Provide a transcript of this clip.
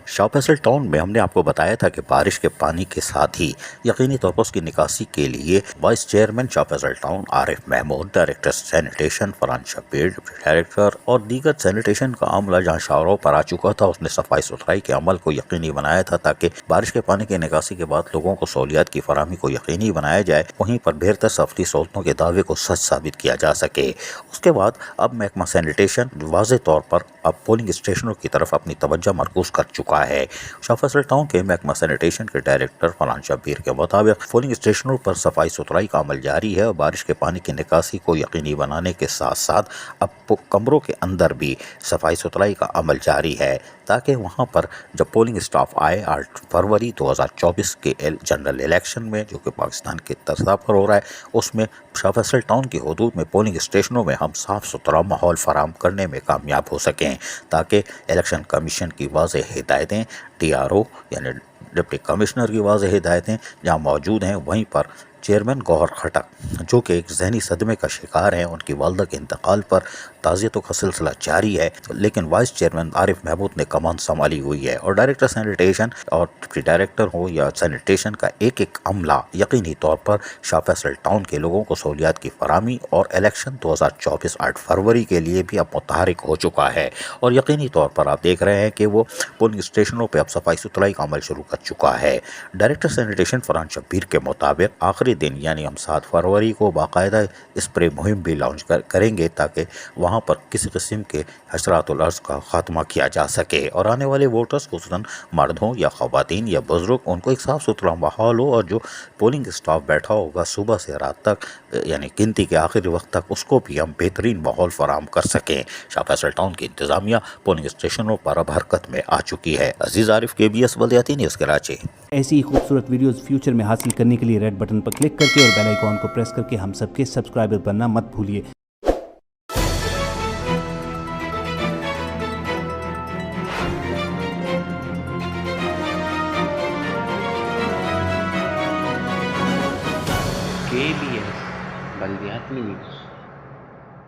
Shah Faisal town में हमने आपको बताया था कि बारिश के पानी के साथ ही यकीनी तौर पर उसकी निकासी के लिए vice chairman Shah Faisal town Arif Mahmood, director sanitation Farhan Shabbir, director और दीगर सैनिटेशन का अमला जहाँ शाहरों पर आ चुका था, उसने सफाई सुथराई के अमल को यकीनी बनाया था ताकि बारिश के पानी की निकासी के बाद लोगों को सहूलियात की फराहमी को यकीनी बनाया जाए, वहीं पर बेहतर सफरी सहूलतों के दावे को सच साबित किया जा सके। उसके बाद अब महकमा सैनिटेशन वाज़ेह तौर पर अब पोलिंग स्टेशनों की तरफ अपनी तवज्जो मरकूज कर चुका है। शाह फैसल टाउन के महकमा सैनिटेशन के डायरेक्टर फरहान शब्बीर के मुताबिक पोलिंग स्टेशनों पर सफाई सुथराई का अमल जारी है और बारिश के पानी की निकासी को यकीनी बनाने के साथ साथ अब कमरों के अंदर भी सफाई सुथराई का अमल जारी है ताकि वहाँ पर जब पोलिंग स्टाफ आए 8 फरवरी 2024 के जनरल इलेक्शन में जो कि पाकिस्तान के तर्ज़ पर हो रहा है, उसमें शाह फैसल टाउन की हदूद में पोलिंग स्टेशनों में हम साफ़ सुथरा माहौल फराहम करने में कामयाब हो सकें ताकि इलेक्शन कमीशन की वाज़ेह हिदायतें, TRO यानी डिप्टी कमिश्नर की वाज़ेह हिदायतें जहाँ मौजूद हैं, वहीं पर चेयरमैन गौहर खटक जो कि एक जहनी सदमे का शिकार हैं, उनकी वालदा के इंतकाल पर ताज़ियतों का सिलसिला जारी है, लेकिन वाइस चेयरमैन आरिफ महमूद ने कमान संभाली हुई है और डायरेक्टर सैनिटेशन और डिप्टी डायरेक्टर हो या सैनिटेशन का एक एक अमला यकीनी तौर पर शाह फैसल टाउन के लोगों को सहूलियात की फराहमी और इलेक्शन 2024 8 फरवरी के लिए भी अब मुतहरिक हो चुका है। और यकीनी तौर पर आप देख रहे हैं कि वो पोलिंग स्टेशनों पर अब सफाई सुथराई का अमल शुरू कर चुका है। डायरेक्टर सैनिटेशन फरहान शब्बीर के मुताबिक आखिरी दिन यानी हम 7 फरवरी को बाकायदा स्प्रे मुहिम भी लॉन्च करेंगे ताकि वहाँ पर किसी किस्म के हशरातुल अर्ज़ का ख़ात्मा किया जा सके और आने वाले वोटर्स खुसूसन मर्द हों या ख़वातीन या बुज़ुर्ग, उनको एक साफ़ सुथरा माहौल हो और जो पोलिंग स्टाफ बैठा होगा सुबह से रात तक यानी गिनती के आखिरी वक्त तक, उसको भी हम बेहतरीन माहौल फराहम कर सकें। शाह फैसल टाउन की इंतज़ामिया पोलिंग स्टेशनों पर अब हरकत में आ चुकी है। अजीज़ आरिफ, KBS बल्दियाती न्यूज़ कराची। ऐसी ही खूबसूरत वीडियोस फ्यूचर में हासिल करने के लिए रेड बटन पर क्लिक करके और बेल आइकॉन को प्रेस करके हम सबके सब्सक्राइबर बनना मत भूलिए। KBS बल्दियाती न्यूज़।